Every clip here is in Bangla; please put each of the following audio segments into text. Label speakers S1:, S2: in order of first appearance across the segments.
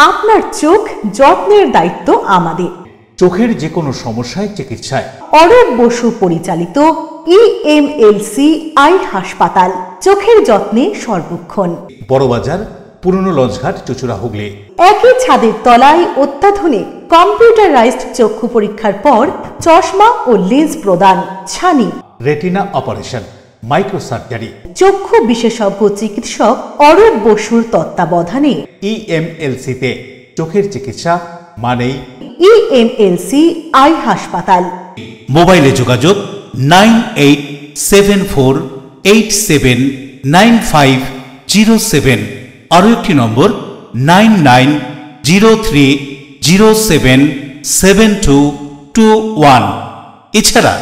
S1: আপনার চোখ যত্নের দায়িত্ব আমাদের।
S2: চোখের যে কোনো সমস্যায় চিকিৎসায়
S1: অরূপ বসু পরিচালিত EMLC আই হাসপাতাল, চোখের যত্নে সর্বক্ষণ।
S2: বড়বাজার, পুরনো লঞ্চঘাট, চুচুড়া, হুগলি।
S1: একই ছাদের তলায় অত্যাধুনিক কম্পিউটারাইজড চক্ষু পরীক্ষার পর চশমা ও লেন্স প্রদান, ছানি,
S2: রেটিনা অপারেশন, মাইক্রোসার্জারি।
S1: চক্ষু বিশেষজ্ঞ চিকিৎসক অরূপ বসুর তত্ত্বাবধানে
S2: EMLC-তে চোখের চিকিৎসা মানেই
S1: EMLC আই হাসপাতাল।
S2: মোবাইলে যোগাযোগ 9874879507। আরও একটি নম্বর 9903077221। এছাড়া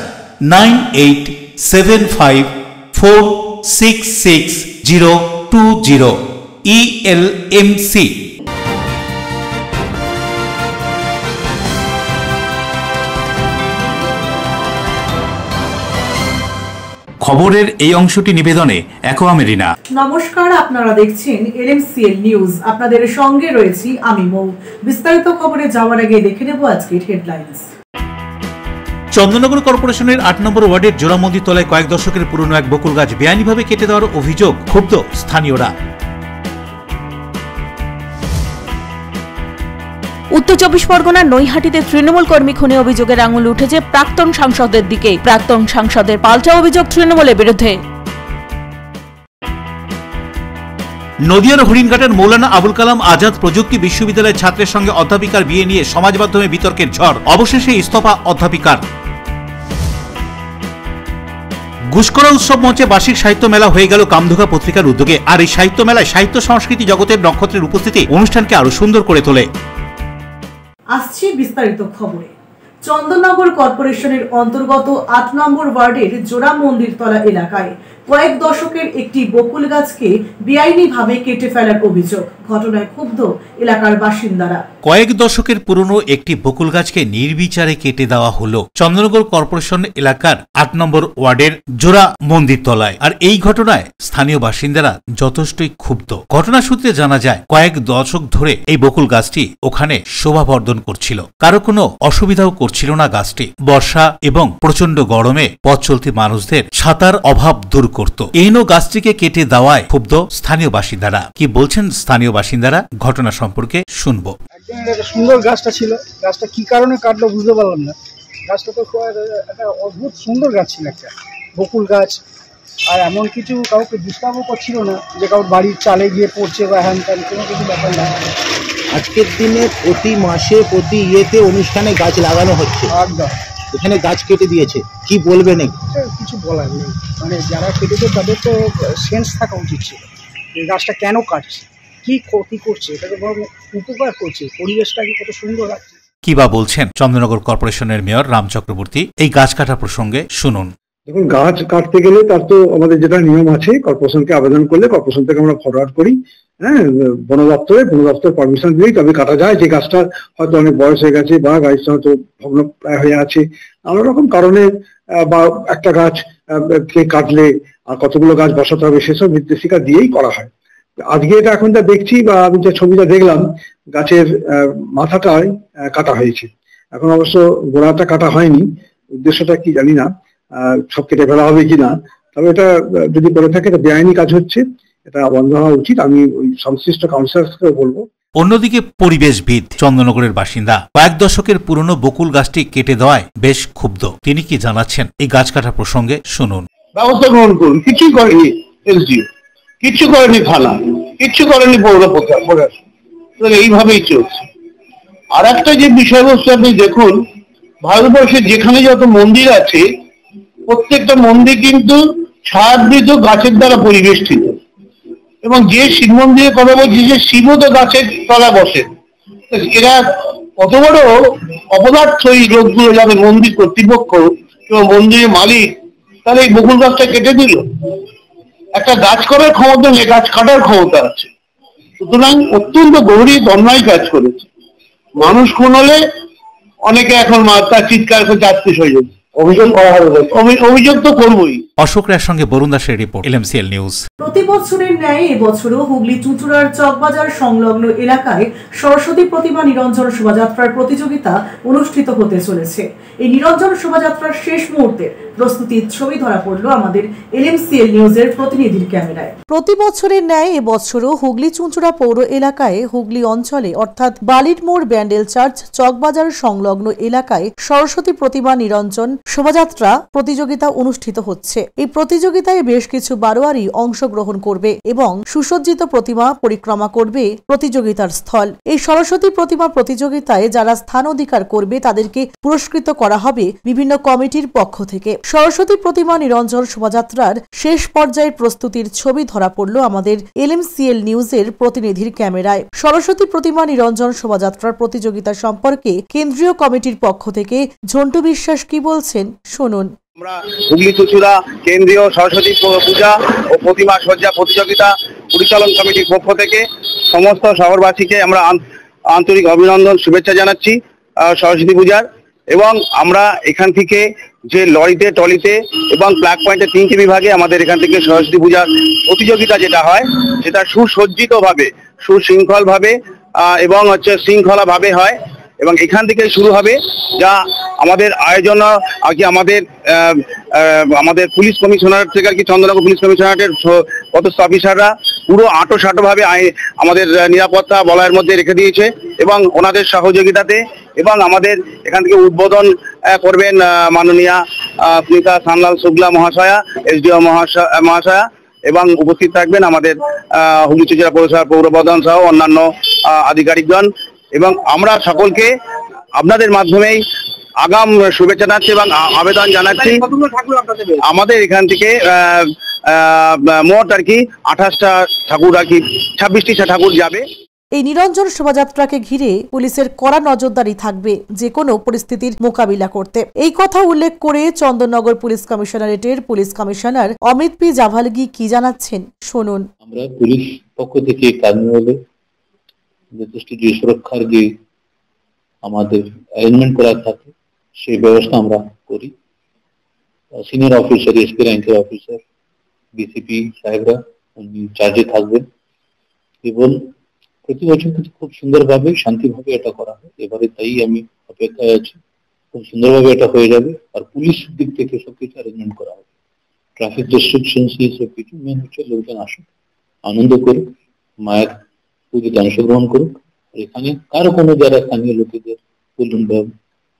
S2: 9875466020। ELMC। খবরের এই অংশটি নিবেদনে অ্যাকোয়া মেরিনা।
S3: নমস্কার, আপনারা দেখছেন LMCL নিউজ। আপনাদের সঙ্গে রয়েছি আমি মৌ। বিস্তারিত খবরে যাওয়ার আগে দেখে নেব আজকের হেডলাইন্স।
S2: চন্দননগর কর্পোরেশনের 8 নম্বর ওয়ার্ডের জোড়ামন্দির তলায় কয়েক দশকের পুরনো এক বকুল গাছ বেআইনিভাবে কেটে দেওয়ার অভিযোগ, ক্ষুব্ধ স্থানীয়রা।
S4: উত্তর 24 পরগনার নৈহাটিতে তৃণমূল কর্মী খুনে অভিযোগের আঙুল উঠেছে প্রাক্তন সাংসদের দিকে। প্রাক্তন সাংসদের পাল্টা অভিযোগ তৃণমূলের বিরুদ্ধে।
S2: নদিয়ার হরিণঘাটের মৌলানা আবুল কালাম আজাদ প্রযুক্তি বিশ্ববিদ্যালয়ের ছাত্রের সঙ্গে অধ্যাপিকার বিয়ে নিয়ে সমাজ মাধ্যমে বিতর্কের ঝড়, অবশেষে ইস্তফা অধ্যাপিকার। গুসকরা উৎসব মঞ্চে বার্ষিক সাহিত্য মেলা হয়ে গেল কামধুকা পত্রিকার উদ্যোগে। আর এই সাহিত্য মেলায় সাহিত্য সংস্কৃতি জগতের নক্ষত্রের উপস্থিতি অনুষ্ঠানকে আরো সুন্দর করে তোলে।
S3: আসছে বিস্তারিত খবরে। চন্দননগর কর্পোরেশনের অন্তর্গত 8 নম্বর ওয়ার্ডের জোড়া মন্দিরতলা এলাকায় কয়েক দশকের একটি বকুল গাছকে বেআইনিভাবে কেটে ফেলার অভিযোগ। ঘটনায় ক্ষুব্ধ এলাকার বাসিন্দারা।
S2: কয়েক দশকের পুরনো একটি বকুল গাছকে নির্বিচারে কেটে দেওয়া হলো চন্দননগর কর্পোরেশন এলাকার 8 নম্বর ওয়ার্ডের জোড়া মন্দিরতলায়। আর এই ঘটনায় স্থানীয় বাসিন্দারা যথেষ্টই ক্ষুব্ধ। ঘটনা সূত্রে জানা যায়, কয়েক দশক ধরে এই বকুল গাছটি ওখানে শোভাবর্ধন করছিল, কারো কোনো অসুবিধাও করছিল না গাছটি। বর্ষা এবং প্রচন্ড গরমে পথ চলতি মানুষদের ছাতার অভাব দূর করত। এহেন গাছটিকে কেটে দেওয়ায় ক্ষুব্ধ স্থানীয় বাসিন্দারা। কি বলছেন স্থানীয় বাসিন্দারা, ঘটনা সম্পর্কে শুনবো।
S5: সুন্দর গাছটা ছিল, গাছটা কি কারণে কাটলো বুঝতে পারলাম না। গাছটা তো একটা অদ্ভুত সুন্দর গাছ ছিল, একটা বকুল গাছ। আর এমন কিছু কাউকে ডিস্টার্বও করছিল না যে কারোর বাড়ির চালে গিয়ে পড়ছে বা হ্যান ত্যান, কোনো কিছু ব্যাপার না।
S6: আজকের দিনে প্রতি মাসে প্রতি ইয়েতে অনুষ্ঠানে গাছ লাগানো হচ্ছে,
S5: একদম
S6: এখানে গাছ কেটে দিয়েছে, কি বলবেন?
S5: কিছু বলার নেই, মানে যারা কেটেছে তাদের তো সেন্স থাকা উচিত ছিল। এই গাছটা কেন কাটছে, কি ক্ষতি করছে, এটা তো বড় উপকার করছে, পরিবেশটাকে কত সুন্দর লাগছে।
S2: কি বা বলছেন চন্দননগর কর্পোরেশনের মেয়র রাম চক্রবর্তী এই গাছ কাটা প্রসঙ্গে, শুনুন।
S7: দেখুন, গাছ কাটতে গেলে তার তো আমাদের যেটা নিয়ম আছে, কর্পোরেশনকে আবেদন করলে কর্পোরেশন থেকে আমরা ফরওয়ার্ড করি, হ্যাঁ, বন দপ্তর পারমিশন দিলেই তবে কাটা যায়। যে গাছটা হয়তো অনেক বয়স হয়ে গেছে বা গাছটা হয়তো ভগ্নপ্রায় হয়ে আছে, নানা রকম কারণে, বা একটা গাছ কে কাটলে আর কতগুলো গাছ বসাতে হবে সেসব নির্দেশিকা দিয়েই করা হয়। আজকে এটা এখন যা দেখছি বা আমি যে ছবিটা দেখলাম, গাছের মাথাটাই কাটা হয়েছে। এখন অবশ্য গোড়াটা কাটা হয়নি, উদ্দেশ্যটা কি জানি না, সব কেটে ফেলা হবে কিনা। তবে এটা যদি করে থাকে এটা বেআইনি কাজ হচ্ছে, এটা বন্ধ হওয়া উচিত। আমি ওই সংশ্লিষ্ট কাউন্সিলরকে বলবো।
S2: অন্যদিকে পরিবেশবিদ, চন্দননগরের বাসিন্দা, কয়েক দশকের পুরনো বকুল গাছটি কেটে দেওয়ায় বেশ ক্ষুব্ধ। তিনি কি জানাচ্ছেন এই গাছ কাটা প্রসঙ্গে, শুনুন।
S8: ব্যবস্থা গ্রহণ করুন। কিছুই করেনি এলজিও, কিচ্ছু করেনি থানা, কিচ্ছু করেনি পৌর প্রশাসন, এইভাবেই চলছে। আর একটা যে বিষয়বস্তু আপনি দেখুন, ভারতবর্ষে যেখানে যত মন্দির আছে প্রত্যেকটা মন্দির কিন্তু ছায়াবৃত গাছের দ্বারা পরিবেষ্টিত। এবং যে শিব মন্দিরের কথা বলছি, যে শিবও তো গাছের তলা বসেন। এরা কত বড় অপদার্থ এই লোকগুলো, যাদের মন্দির কর্তৃপক্ষ এবং মন্দিরের মালিক, তাহলে এই বকুল গাছটা কেটে দিল। একটা গাছ করার ক্ষমতা নেই, গাছ কাটার ক্ষমতা আছে। সুতরাং অত্যন্ত গভীর অন্যায় কাজ করেছে। মানুষ খুন হলে অনেকে এখন তার চিৎকার করে চাকরি হয়ে যাচ্ছে। অভিযোগ করা হবে, অভিযোগ তো করবোই।
S2: অশোক রায়ের সঙ্গে বরুণ দাসের রিপোর্ট, LMCL নিউজ।
S3: প্রতি বছরের ন্যায় এবছরও হুগলি চুঁচুড়ার চকবাজার সংলগ্ন এলাকায় সরস্বতী প্রতিমা নিরঞ্জন শোভাযাত্রার প্রতিযোগিতা অনুষ্ঠিত হতে চলেছে। এই নিরঞ্জন শোভাযাত্রার শেষ মুহূর্তের প্রস্তুতির ছবি ধরা পড়ল আমাদের LMCL নিউজের প্রতিনিধির ক্যামেরায়।
S1: প্রতি বছরের ন্যায় এবছরও হুগলি চুঁচুড়া পৌর এলাকায় হুগলি অঞ্চলে অর্থাৎ বালির মোড় ব্যান্ডেল চার্চ চকবাজার সংলগ্ন এলাকায় সরস্বতী প্রতিমা নিরঞ্জন শোভাযাত্রা প্রতিযোগিতা অনুষ্ঠিত হচ্ছে। এই প্রতিযোগিতায় বেশ কিছু বারোয়ারি অংশগ্রহণ করবে এবং সুসজ্জিত প্রতিমা পরিক্রমা করবে প্রতিযোগিতার স্থল। এই সরস্বতী প্রতিমা প্রতিযোগিতায় যারা স্থান অধিকার করবে তাদেরকে পুরস্কৃত করা হবে বিভিন্ন কমিটির পক্ষ থেকে। সরস্বতী প্রতিমা নিরঞ্জন শোভাযাত্রার শেষ পর্যায়ের প্রস্তুতির ছবি ধরা পড়ল আমাদের LMCL নিউজের প্রতিনিধির ক্যামেরায়। সরস্বতী প্রতিমা নিরঞ্জন শোভাযাত্রার প্রতিযোগিতা সম্পর্কে কেন্দ্রীয় কমিটির পক্ষ থেকে ঝন্টু বিশ্বাস কি বলছেন শুনুন।
S8: আমরা হুগলি চুঁচুড়া কেন্দ্রীয় সরস্বতী পূজা ও প্রতিমা সজ্জা প্রতিযোগিতা পরিচালন কমিটির পক্ষ থেকে সমস্ত শহরবাসীকে আমরা আন্তরিক অভিনন্দন শুভেচ্ছা জানাচ্ছি সরস্বতী পূজার। এবং আমরা এখান থেকে যে লরিতে টলিতে এবং প্লাগ পয়েন্টে 3টি বিভাগে আমাদের এখান থেকে সরস্বতী পূজার প্রতিযোগিতা যেটা হয় সেটা সুসজ্জিতভাবে সুশৃঙ্খলভাবে এবং শৃঙ্খলাভাবে হয় এবং এখান থেকে শুরু হবে, যা আমাদের আয়োজন আর কি আমাদের পুলিশ কমিশনার থেকে আর কি চন্দননগর পুলিশ কমিশনারের পদস্থ অফিসাররা পুরো আঁটোসাঁটোভাবে আমাদের নিরাপত্তা বলয়ের মধ্যে রেখে দিয়েছে এবং ওনাদের সহযোগিতাতে এবং আমাদের এখান থেকে উদ্বোধন করবেন মাননীয়া স্মিতা সানলাল শুক্লা মহাশয়া, SDO মহাশয়া এবং উপস্থিত থাকবেন আমাদের হুগলি চুঁচুড়া পৌরসভার পৌর প্রধান সহ অন্যান্য আধিকারিকগণ। এবং আমরা সকলকে আপনাদের মাধ্যমেই আগাম শুভেচ্ছা জানাচ্ছি এবং আবেদন জানাচ্ছি। আমাদের এখান থেকে মোট আর কি 28টা ঠাকুর আর কি 26টি ঠাকুর যাবে।
S1: এই নিরঞ্জন শোভাযাত্রাকে ঘিরে পুলিশের কড়া নজরদারি থাকবে যে কোনো পরিস্থিতির মোকাবিলা করতে। এই কথা উল্লেখ করে চন্দননগর পুলিশ কমিশনারেটের police commissioner Amit P Javalgi কি জানাচ্ছেন শুনুন।
S9: আমরা পুলিশ পক্ষ থেকে কার্নিভালে যথেষ্ট যে সুরক্ষার যে আমাদের অ্যারেঞ্জমেন্ট করা থাকে সেই ব্যবস্থা আমরা করি। সিনিয়র অফিসার, SP র্যাঙ্কের অফিসার, DCP সাহেবরা উনি চার্জে থাকবেন এবং প্রতি বছর কিন্তু খুব সুন্দরভাবে শান্তিভাবে এটা করা হয়। এবারে তাই আমি অপেক্ষায় আছি, খুব সুন্দরভাবে এটা হয়ে যাবে। আর পুলিশ দিক থেকে সবকিছু অ্যারেঞ্জমেন্ট করা হবে, ট্রাফিক রেস্ট্রিকশনস এই সব কিছু। মেন হচ্ছে লোকজন আসুক, আনন্দ করুক, মায়ের পুজোতে অংশগ্রহণ করুক। এখানে কারো কোনো যারা স্থানীয় লোকেদের বলুন বা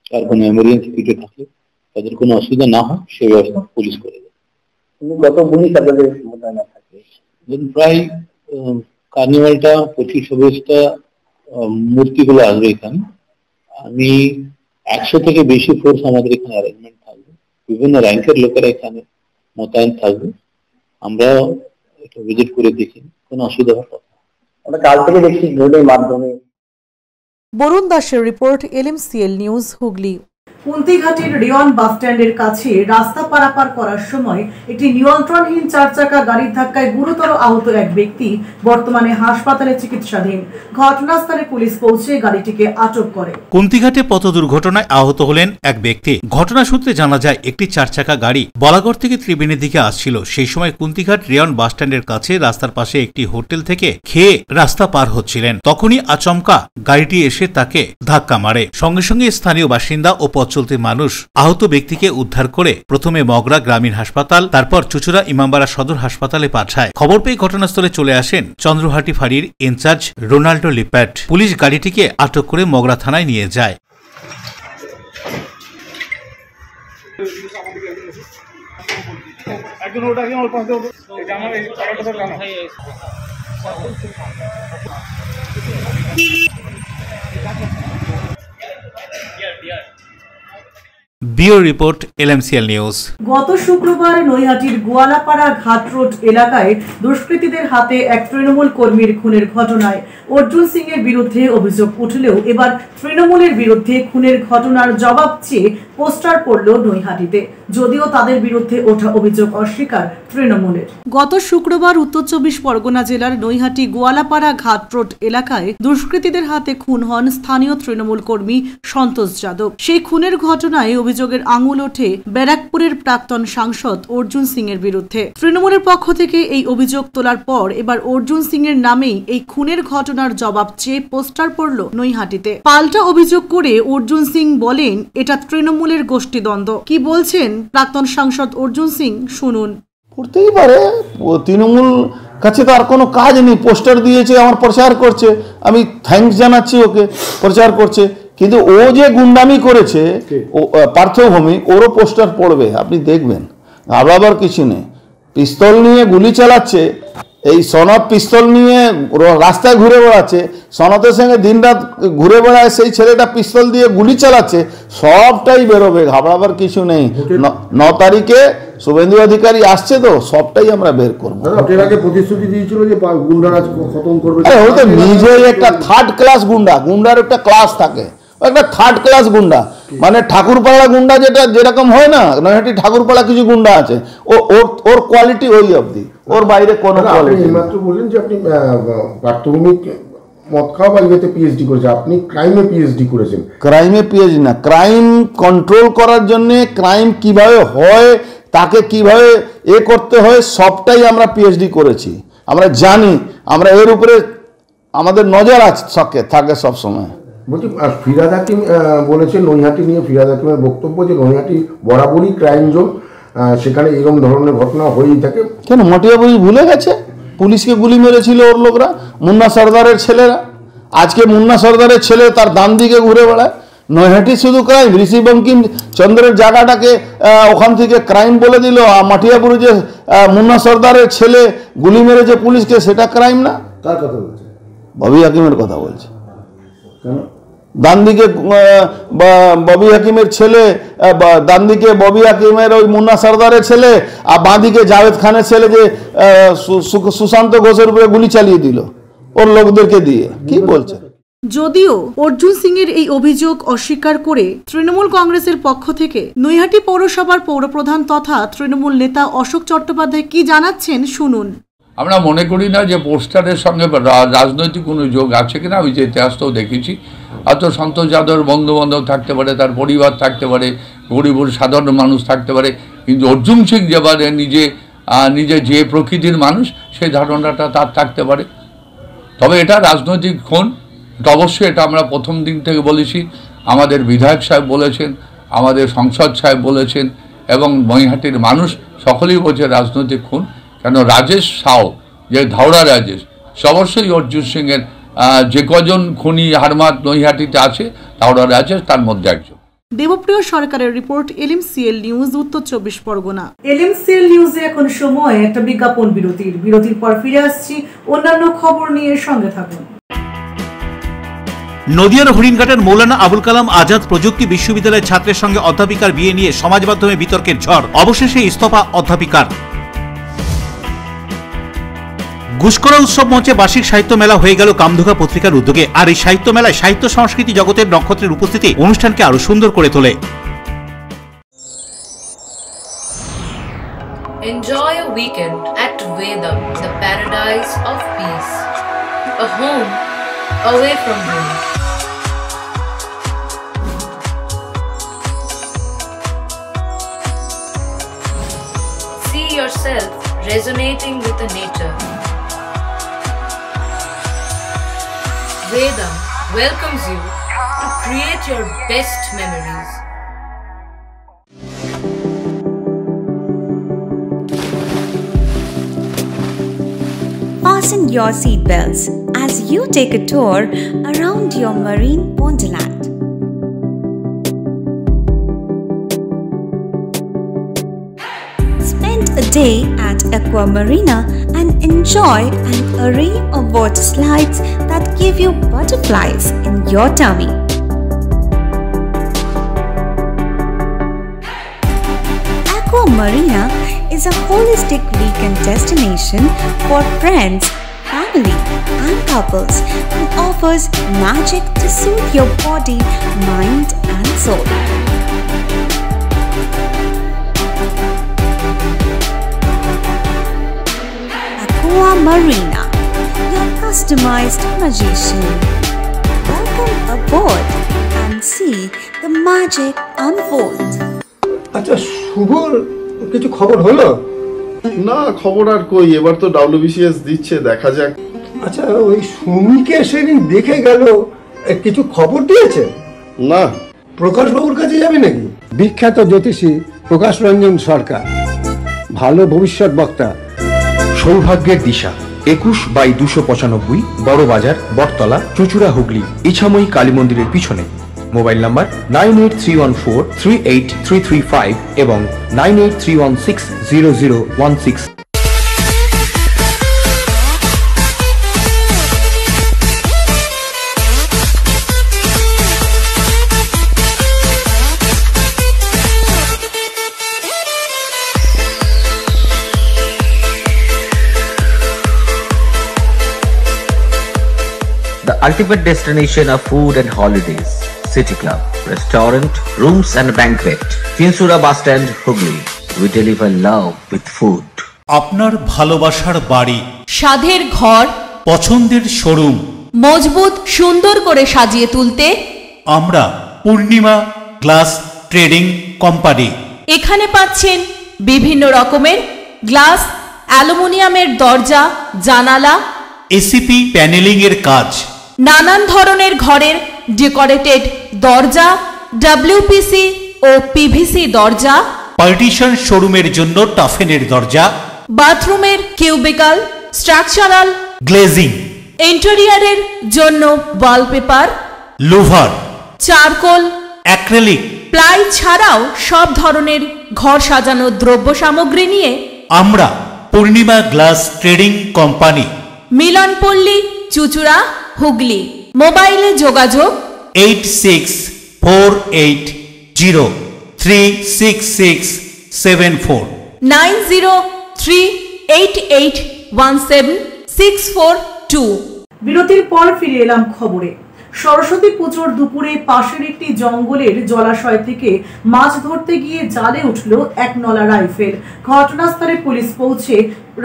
S9: কার কোনো এমার্জেন্সি কিছু থাকলে তাদের কোনো অসুবিধা না হয় সে ব্যবস্থা পুলিশ করে দেবে।
S5: কত পুলিশ আপনাদের মোতায়েন থাকে?
S9: প্রায় কার্নিভালটা 25-26টা মূর্তিগুলো আসবে এখানে। আমি 100 থেকে বেশি ফোর্স আমাদের এখানে অ্যারেঞ্জমেন্ট থাকবে, বিভিন্ন র্যাঙ্কের লোকেরা এখানে মোতায়েন থাকবে। আমরা এটা ভিজিট করে দেখি, কোনো অসুবিধা হওয়ার কথা।
S5: আমরা কাল থেকে দেখছি ড্রোনের মাধ্যমে।
S1: বরুণ দাসের রিপোর্ট, LMCL নিউজ হুগলি।
S3: কুন্তিঘাটের রিয়ন বাস স্ট্যান্ডের কাছে রাস্তা পারাপার করার সময় একটি নিয়ন্ত্রণহীন 4 চাকা গাড়ির ধাক্কায় গুরুতর আহত এক ব্যক্তি বর্তমানে হাসপাতালে চিকিৎসাধীন। ঘটনাস্থলে পুলিশ পৌঁছে গাড়িটিকে আটক করে।
S2: কুন্তিঘাটে পথ দুর্ঘটনায় আহত হলেন এক ব্যক্তি। ঘটনা সূত্রে জানা যায় একটি 4 চাকা গাড়ি বলাগড় থেকে ত্রিবেণীর দিকে আসছিল। সেই সময় কুন্তিঘাট রিয়ন বাস স্ট্যান্ডের কাছে রাস্তার পাশে একটি হোটেল থেকে খেয়ে রাস্তা পার হচ্ছিলেন। তখনই আচমকা গাড়িটি এসে তাকে ধাক্কা মারে। সঙ্গে সঙ্গে স্থানীয় বাসিন্দা ও চলতি মানুষ আহত ব্যক্তিকে উদ্ধার করে প্রথমে মগরা গ্রামীণ হাসপাতাল, তারপর চুঁচুড়া ইমামবাড়া সদর হাসপাতালে পাঠায়। খবর পেয়ে ঘটনাস্থলে চলে আসেন চন্দ্রহাটি ফাঁড়ির ইনচার্জ রোনাল্ডো লিপ্যাট। পুলিশ গাড়িটিকে আটক করে মগরা থানায় নিয়ে যায়। Bureau report, LMCL news.
S3: গত শুক্রবার নৈহাটির গোয়ালাপাড়া ঘাট রোড এলাকায় দুষ্কৃতীদের হাতে এক তৃণমূল কর্মীর খুনের ঘটনায় অর্জুন সিং এর বিরুদ্ধে অভিযোগ উঠলেও এবার তৃণমূলের বিরুদ্ধে খুনের ঘটনার জবাব চেয়ে পোস্টার পড়ল নৈহাটিতে, যদিও তাদের বিরুদ্ধে ওঠা অভিযোগ অস্বীকার তৃণমূলের। গত শুক্রবার উত্তর 24 পরগনা জেলার নৈহাটি গোয়ালাপাড়া ঘাট রোড এলাকায় দুষ্কৃতীদের হাতে খুন হন স্থানীয় তৃণমূল কর্মী সন্তোষ যাদব। সেই খুনের ঘটনায় অভিযোগ অভিযোগের আঙুল ওঠে ব্যারাকপুরের প্রাক্তন সাংসদ অর্জুন সিং এর বিরুদ্ধে। তৃণমূলের পক্ষ থেকে এই অভিযোগ তোলার পর এবার অর্জুন সিং এর নামেই এই খুনের ঘটনার জবাব চেয়ে পোস্টার পড়ল নৈহাটিতে। পাল্টা অভিযোগ করে অর্জুন সিং বলেন এটা তৃণমূলের গোষ্ঠীদ্বন্দ্ব। কি বলছেন প্রাক্তন সাংসদ অর্জুন সিং, শুনুন।
S10: করতেই পারে, তৃণমূল কাছে তো আর কোনো কাজ নেই, পোস্টার দিয়েছে, আমার প্রচার করছে, আমি থ্যাঙ্কস জানাচ্ছি, ওকে প্রচার করছে। কিন্তু ও যে গুন্ডামি করেছে পার্থভূমি, ওরও পোস্টার পড়বে, আপনি দেখবেন। আবার কিছু নেই, পিস্তল নিয়ে গুলি চালাচ্ছে, এই সনদ পিস্তল নিয়ে রাস্তায় ঘুরে বেড়াচ্ছে, সনদের সঙ্গে দিনরাত ঘুরে বেড়ায়, সেই ছেলেটা পিস্তল দিয়ে গুলি চালাচ্ছে, সবটাই বেরোবে, ঘাবড়াবার কিছু নেই। 9 তারিখে শুভেন্দু অধিকারী আসছে, তো সবটাই আমরা বের করবো।
S11: প্রতিশ্রুতি দিয়েছিল যে গুন্ডারাজ খতম করবে।
S10: ও তো নিজেই একটা থার্ড ক্লাস গুন্ডা, গুন্ডার একটা ক্লাস থাকে, একটা থার্ড ক্লাস গুন্ডা, মানে ঠাকুরপাড়া গুন্ডা যেরকম হয় না, নৈহাটি ঠাকুরপাড়া কিছু গুন্ডা আছে, ওর কোয়ালিটি ওই অবধি, ওর বাইরে কোনো কোয়ালিটি।
S11: মাত্র বললেন যে আপনি প্রাথমিক মদ খাওয়া বা ইয়েতে পিএইচডি করেছেন, আপনি ক্রাইমে পিএইচডি করেছেন।
S10: ক্রাইমে পিএইচডি না, ক্রাইম কন্ট্রোল করার জন্য, ক্রাইম কিভাবে হয়, তাকে কিভাবে করতে হয়, সবটাই আমরা পিএইচডি করেছি, আমরা জানি, আমরা এর উপরে আমাদের নজর আছে, থাকে সবসময়।
S11: বলছি, ফিরহাদ হাকিম বলেছে, নৈহাটি নিয়ে ফিরহাদ হাকিমের বক্তব্য যে নৈহাটি বরাবরই ক্রাইম জোন, সেখানে এরকম ধরনের ঘটনা হয়েই থাকে।
S10: কেন মটিয়াবুড়ি ভুলে গেছে? পুলিশকে গুলি মেরেছিল ওর লোকরা, মুন্না সর্দারের ছেলেরা। আজকে মুন্না সর্দারের ছেলে তার ডান দিকে ঘুরে বেড়ায়। নৈহাটি শুধু ক্রাইম, ঋষি বঙ্কিম চন্দ্রের জায়গাটাকে ওখান থেকে ক্রাইম বলে দিল। মাটিয়াপুরে যে মুন্না সর্দারের ছেলে গুলি মেরেছে পুলিশকে, সেটা ক্রাইম না?
S11: কার কথা বলছে?
S10: ববি হাকিমের কথা বলছে। ডান দিকে ববি হাকিমের ছেলে, ডান দিকে ববি হাকিমের ওই মুন্না সর্দারের ছেলে, আর বাঁ দিকে জাভেদ খানের ছেলে যে সুশান্ত ঘোষের উপরে গুলি চালিয়ে দিল ওর লোকদেরকে দিয়ে। কি বলছে?
S3: যদিও অর্জুন সিং এর এই অভিযোগ অস্বীকার করে তৃণমূল কংগ্রেসের পক্ষ থেকে নৈহাটি পৌরসভার পৌরপ্রধান তথা তৃণমূল নেতা অশোক চট্টোপাধ্যায় কি জানাচ্ছেন, শুনুন।
S12: আমরা মনে করি না যে পোস্টারের সঙ্গে রাজনৈতিক কোনো যোগ আছে কিনা। আমি যে ইতিহাসটাও দেখেছি, হয়তো সন্তোষ যাদবের বন্ধু-বান্ধব থাকতে পারে, তার পরিবার থাকতে পারে, গরিব সাধারণ মানুষ থাকতে পারে, কিন্তু অর্জুন সিং যেবারে নিজে যে প্রকৃতির মানুষ, সেই ধারণাটা তার থাকতে পারে। তবে এটা রাজনৈতিক খুন, এটা অবশ্যই, এটা আমরা প্রথম দিন থেকে বলেছি। আমাদের বিধায়ক সাহেব বলেছেন, আমাদের সংসদ সাহেব বলেছেন, এবং নৈহাটির মানুষ সকলেই বলছে রাজনৈতিক খুন। কেন রাজেশ সাউ, যে ধাওড়া রাজেশ, অবশ্যই অর্জুন সিংয়ের যে কজন খুনি হারমাত নৈহাটিতে আছে, ধাওড়া রাজেশ তার মধ্যে একজন।
S3: দেবপ্রিয় সরকারের রিপোর্ট, LMCL নিউজ, উত্তর 24 পরগনা। LMCL নিউজে এখন সময় একটা বিজ্ঞাপন বিরতির পর ফিরে আসছি অন্যান্য খবর নিয়ে, সঙ্গে থাকুন।
S2: নদিয়ার হরিণঘাটের মৌলানা আবুল কালাম আজাদ প্রযুক্তি বিশ্ববিদ্যালয়ের ছাত্রের সঙ্গে অধ্যাপিকার বিয়ে নিয়ে সমাজ মাধ্যমে বিতর্কের ঝড়, অবশেষে ইস্তফা অধ্যাপিকার। ঘুষখোরা উৎসব মঞ্চে বার্ষিক সাহিত্য মেলা হয়ে গেল কামধুকা পত্রিকার উদ্যোগে। আর এই সাহিত্য মেলায় সাহিত্য সংস্কৃতি জগতের নক্ষত্রের উপস্থিতি অনুষ্ঠানকে আরো সুন্দর করে তোলে।
S13: Enjoy a weekend at Vedam, the paradise of peace. A home away from home. See yourself resonating with the nature. Vedam welcomes you to create your best memories.
S14: Fasten your seatbelts as you take a tour around your marine wonderland. Spend a day at Aqua Marina and enjoy an array of water slides that give you butterflies in your tummy. Aqua Marina is a holistic weekend destination for friends, family and couples and offers magic to soothe your body, mind and soul. Aqua Marina, your customized magician. Welcome aboard and see the magic unfold.
S15: আচ্ছা, শুভর কিছু খবর হলো?
S10: না, খবর আর কই, এবার তো WBCS দিচ্ছে, দেখা যাক।
S15: আচ্ছা, ওই সুমিকে সেদিন দেখে গেল, কিছু খবর দিয়েছে?
S10: না।
S15: প্রকাশ বাবুর কাছে যাবে নাকি? বিখ্যাত জ্যোতিষী প্রকাশ রঞ্জন সরকার, ভালো ভবিষ্যৎ বক্তা।
S16: সৌভাগ্যের দিশা 21/295 বড় বাজার, বটতলা, চুঁচুড়া, হুগলি, ইছাময়ী কালী মন্দিরের পিছনে। মোবাইল নাম্বার 9831438335 এবং 9831600016।
S17: The ultimate destination of food and holidays. City Club, restaurant, rooms and banquet. Chinsura Bus Stand, Hugli. We deliver love with food.
S2: আপনার ভালোবাসার বাড়ি,
S4: স্বাদের ঘর,
S2: পছন্দের শোরুম
S4: মজবুত সুন্দর করে সাজিয়ে তুলতে
S2: আমরা পূর্ণিমা গ্লাস ট্রেডিং কোম্পানি।
S4: এখানে পাচ্ছেন বিভিন্ন রকমের গ্লাস, অ্যালুমিনিয়ামের দরজা, জানালা,
S2: এসিপি প্যানেলিং এর কাজ,
S4: নানান ধরনের ঘরের ডেকোরেটেড দরজা, WPC ও PVC দরজা,
S2: পার্টিশন শোরুমের জন্য টাফেনের দরজা,
S4: বাথরুমের কিউবিকাল, স্ট্রাকচারাল
S2: গ্লেজিং,
S4: ইন্টেরিয়রের জন্য wallpaper,
S2: louvre,
S4: charcoal,
S2: acrylic,
S4: ply ছাড়াও সব ধরনের ঘর সাজানোর দ্রব্য সামগ্রী নিয়ে
S2: আমরা Purnima glass trading company,
S4: Milanpalli, চুঁচুড়া, হুগলি। মোবাইলে যোগাযোগ
S2: 8640366674
S4: 9038817642।
S3: বিরতির পর ফিরে এলাম খবরে। সরস্বতী পুজোর দুপুরে পাশের একটি জঙ্গলের জলাশয় থেকে মাছ ধরতে গিয়ে জালে উঠল এক নলা রাইফেল। ঘটনাস্থলে পুলিশ পৌঁছে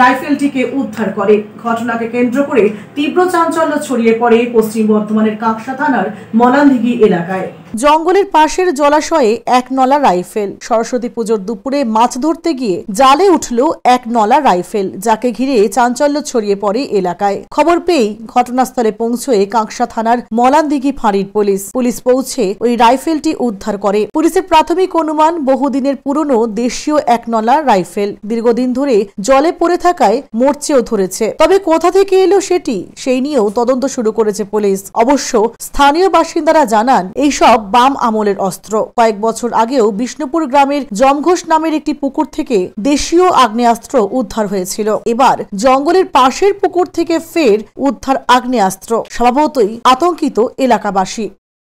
S3: রাইফেলটিকে উদ্ধার করে। ঘটনাকে কেন্দ্র করে তীব্র চাঞ্চল্য ছড়িয়ে পড়ে পশ্চিম বর্ধমানের কাকসা থানার মলানদিঘি এলাকায়।
S1: জঙ্গলের পাশের জলাশয়ে এক নলা রাইফেল। সরস্বতী পুজোর দুপুরে মাছ ধরতে গিয়ে জালে উঠল এক নলা রাইফেল, যাকে ঘিরে চাঞ্চল্য ছড়িয়ে পড়ে এলাকায়। খবর পেয়ে ঘটনাস্থলে পৌঁছয়ে কাকসা থানার মলানদিঘি ফাঁড়ির পুলিশ পৌঁছে ওই রাইফেলটি উদ্ধার করে। পুলিশের প্রাথমিক অনুমান বহুদিনের পুরনো দেশীয় এক নলা রাইফেল দীর্ঘদিন ধরে জলে পড়ে থাকায় মরচেও ধরেছে। তবে কোথা থেকে এলো সেই নিয়েও তদন্ত শুরু করেছে পুলিশ। অবশ্য স্থানীয় বাসিন্দারা জানান এইসব বাম আমলের অস্ত্র। কয়েক বছর আগেও বিষ্ণুপুর গ্রামের জমঘোষ নামের একটি পুকুর থেকে দেশীয় আগ্নেয়াস্ত্র উদ্ধার হয়েছিল। এবার জঙ্গলের পাশের পুকুর থেকে ফের উদ্ধার আগ্নেয়াস্ত্র। স্বভাবতই আতঙ্কিত এলাকাবাসী।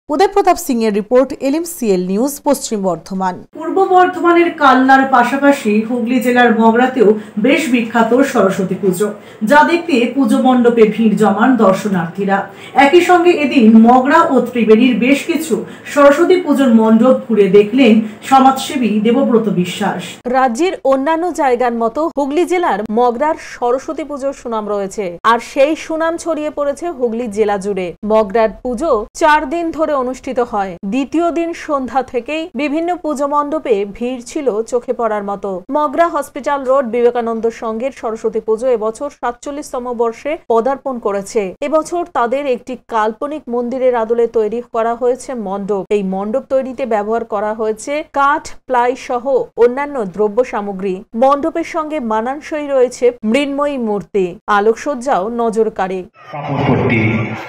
S1: উদয় প্রতাপ সিং এর রিপোর্ট, LMCL নিউজ, পশ্চিম বর্ধমান।
S3: পূর্ব বর্ধমানের কালনার পাশাপাশি হুগলি জেলার মগরাতেও বেশ বিখ্যাত সরস্বতী পুজো, যা দেখতে পুজো মণ্ডপে ভিড় জমান দর্শনার্থীরা। একই সঙ্গে এদিন মগরা ও ত্রিবেণীর বেশ কিছু সরস্বতী পুজোর মণ্ডপ ঘুরে দেখলেন সমাজসেবী দেবব্রত বিশ্বাস।
S4: রাজ্যের অন্যান্য জায়গার মতো হুগলি জেলার মগরার সরস্বতী পুজোর সুনাম রয়েছে, আর সেই সুনাম ছড়িয়ে পড়েছে হুগলি জেলা জুড়ে। মগরার পুজো 4 দিন ধরে অনুষ্ঠিত হয়। দ্বিতীয় দিন সন্ধ্যা থেকেই বিভিন্ন পুজো মণ্ডপে ভিড় ছিল চোখে পড়ার মতো। মগরা হসপিটাল রোড বিবেকানন্দ সংঘের সরস্বতী পুজো এবছর 47তম বর্ষে পদার্পণ করেছে। এবছর তাদের একটি কাল্পনিক মন্দিরের আদলে তৈরি করা হয়েছে মণ্ডপ। এই মণ্ডপ তৈরিতে ব্যবহার করা হয়েছে কাঠ, প্লাই সহ অন্যান্য দ্রব্য সামগ্রী। মণ্ডপের সঙ্গে মানানসই রয়েছে মৃন্ময়ী মূর্তি। আলোকসজ্জাও নজর কাড়ে।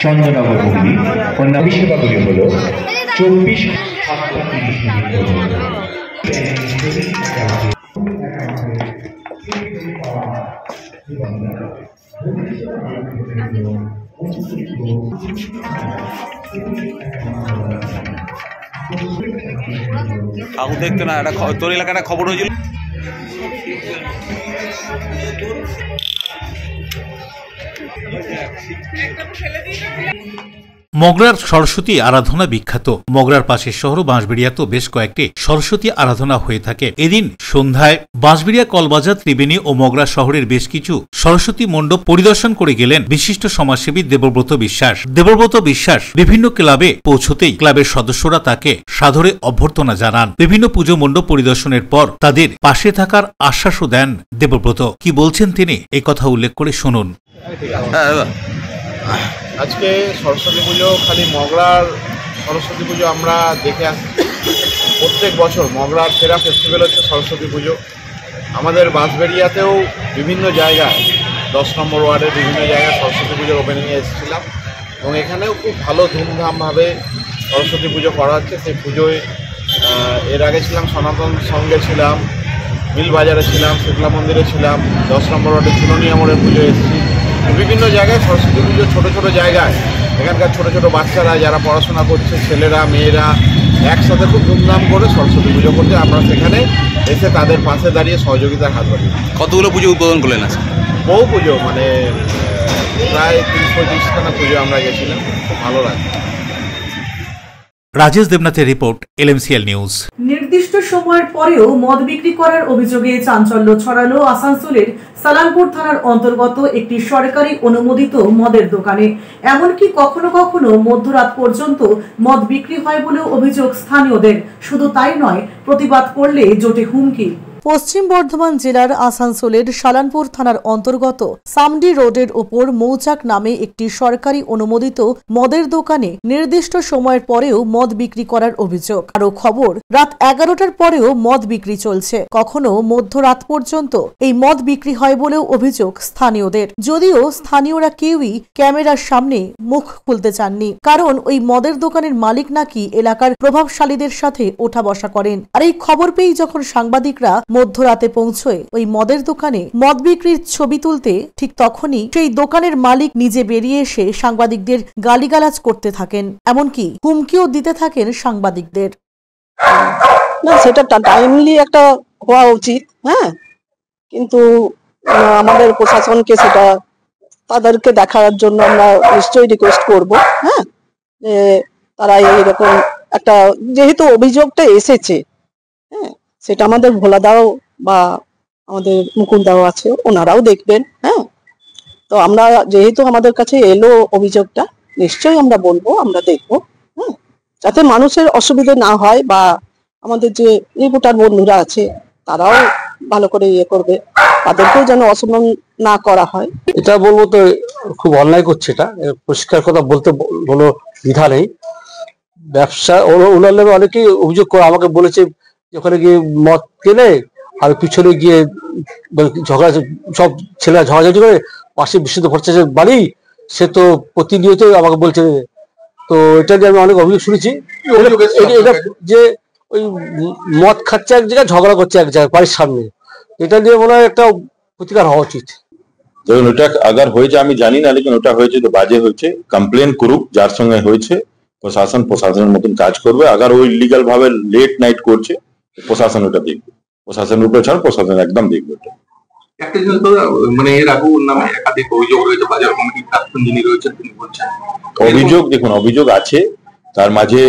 S18: চন্দ্রনগর হুগলি অন্যান্য সেবাগুলি হল 24
S19: ঠাকুর দেখতে না, এটা তোর এলাকাটা খবর হয়েছিল।
S2: মগরার সরস্বতী আরাধনা বিখ্যাত। মগরার পাশের শহর বাঁশবেড়িয়াতেও বেশ কয়েকটি সরস্বতী আরাধনা হয়ে থাকে। এদিন সন্ধ্যায় বাঁশবেড়িয়া কলবাজার ত্রিবেণী ও মগরা শহরের বেশ কিছু সরস্বতী মণ্ডপ পরিদর্শন করে গেলেন বিশিষ্ট সমাজসেবী দেবব্রত বিশ্বাস। দেবব্রত বিশ্বাস বিভিন্ন ক্লাবে পৌঁছতেই ক্লাবের সদস্যরা তাকে সাদরে অভ্যর্থনা জানান। বিভিন্ন পুজো মণ্ডপ পরিদর্শনের পর তাদের পাশে থাকার আশ্বাসও দেন দেবব্রত। কি বলছেন তিনি, এই কথা উল্লেখ করে শুনুন।
S20: আজকে সরস্বতী পুজো খালি মগরার সরস্বতী পুজো আমরা দেখে আসছি। প্রত্যেক বছর মগরার সেরা ফেস্টিভ্যাল হচ্ছে সরস্বতী পুজো। আমাদের বাঁশবেড়িয়াতেও বিভিন্ন জায়গায় 10 নম্বর ওয়ার্ডের বিভিন্ন জায়গায় সরস্বতী পুজোর ওপেনিংয়ে এসেছিলাম এবং এখানেও খুব ভালো ধুমধামভাবে সরস্বতী পুজো করা হচ্ছে। সেই পুজোয় এর আগে ছিলাম সনাতন সঙ্গে, ছিলাম মিলবাজারে, ছিলাম শুক্লা মন্দিরে, ছিলাম 10 নম্বর ওয়ার্ডে চুননিয়া মোড়ের পুজো এসেছি। বিভিন্ন জায়গায় সরস্বতী পুজো ছোটো ছোটো জায়গায় এখানকার ছোটো ছোটো বাচ্চারা যারা পড়াশোনা করছে, ছেলেরা মেয়েরা একসাথে খুব ধুমধাম করে সরস্বতী পুজো করতে আমরা সেখানে এসে তাদের পাশে দাঁড়িয়ে সহযোগিতার হাত বাড়িয়ে।
S19: কতগুলো পুজো উদ্বোধন করলেন? আছে
S20: বহু পুজো, মানে প্রায় 30-35খানা পুজো আমরা গেছিলাম, খুব ভালো লাগে।
S2: রাজেশ দেবনাথের রিপোর্ট, LMCL নিউজ।
S3: নির্দিষ্ট সময়ের পরেও মদ বিক্রি করার অভিযোগে চাঞ্চল্য ছড়ালো আসানসোলের সালানপুর থানার অন্তর্গত একটি সরকারি অনুমোদিত মদের দোকানে। এমনকি কখনো কখনো মধ্যরাত পর্যন্ত মদ বিক্রি হয় বলেও অভিযোগ স্থানীয়দের। শুধু তাই নয়, প্রতিবাদ করলে জোটে হুমকি। পশ্চিম বর্ধমান জেলার আসানসোলের সালানপুর থানার অন্তর্গত সামডি রোডের ওপর মৌচাক নামে একটি সরকারি অনুমোদিত মদের দোকানে নির্দিষ্ট সময়ের পরেও মদ বিক্রি করার অভিযোগ। আরও খবর, রাত 11টার পরেও মদ বিক্রি চলছে। কখনো মধ্যরাত পর্যন্ত এই মদ বিক্রি হয় বলেও অভিযোগ স্থানীয়দের। যদিও স্থানীয়রা কেউই ক্যামেরার সামনে মুখ খুলতে চাননি, কারণ ওই মদের দোকানের মালিক নাকি এলাকার প্রভাবশালীদের সাথে ওঠা বসা করেন। আর এই খবর পেয়েই যখন সাংবাদিকরা মধ্যরাতে পৌঁছয় ওই মদের দোকানে মদ বিক্রির ছবি তুলতে, ঠিক তখনই সেই দোকানের মালিক নিজে বেরিয়ে এসে সাংবাদিকদের গালিগালাজ করতে থাকেন, এমনকি হুমকিও দিতে থাকেন সাংবাদিকদের।
S21: না, সেটা টাইমলি একটা হওয়া উচিত, হ্যাঁ, কিন্তু আমাদের প্রশাসনকে সেটা তাদেরকে দেখার জন্য আমরা নিশ্চয়ই রিকোয়েস্ট করব, হ্যাঁ, যে তারা এইরকম একটা, যেহেতু অভিযোগটা এসেছে, হ্যাঁ, সেটা আমাদের ভোলাদাও বা আমাদের মুকুলদাও আছে, ওনারাও দেখবেন, হ্যাঁ। তো আমরা যেহেতু আমাদের কাছে এলো অভিযোগটা, নিশ্চয়ই আমরা বলবো, আমরা দেখবো, হ্যাঁ, যাতে মানুষের অসুবিধা না হয়, বা আমাদের যে রিপোর্টার বন্ধুরা আছে তারাও ভালো করে ইয়ে করবে, তাদেরকেও যেন অসম্মান না করা হয়।
S22: এটা বলবো তো খুব অন্যায় করছে, এটা পরিষ্কার কথা বলতে কোনো দ্বিধা নেই। ব্যবসা ওনার নামে অনেকেই অভিযোগ করে আমাকে বলেছে, ওখানে গিয়ে মদ কেনে আর পিছনে গিয়ে ঝগড়া, সব ছেলেরা ঝগড়াঝাটি করে, পাশে বিশুদ্ধ ভট্টাচার্যের বাড়ি, সে তো প্রতিনিয়ত আমাকে বলছে। তো এটা নিয়ে আমি অনেক অভিযোগ শুনেছি যে ওই মদ খাচ্ছে এক জায়গায়, ঝগড়া করছে এক জায়গায় বাড়ির সামনে। এটা নিয়ে মনে হয় একটা প্রতিকার হওয়া উচিত।
S23: দেখুন, ওটা আগার হয়েছে আমি জানি না, লেকিন ওটা হয়েছে তো বাজে হয়েছে। কমপ্লেন করুক যার সঙ্গে হয়েছে, প্রশাসনের মতন কাজ করবে। আগার ওই ইলিগাল ভাবে লেট নাইট করছে, প্রশাসন ওটা দেখবে। প্রশাসনের উপরে ছাড়, প্রশাসন একদম দেখবে ওটা।
S16: একটা জিনিস তো, মানে এর আগে ওর নামে একাধিক অভিযোগ রয়েছে, বাজার কমিটির প্রাক্তন যিনি রয়েছেন তিনি বলছেন
S23: অভিযোগ, দেখুন অভিযোগ আছে, তার মাঝে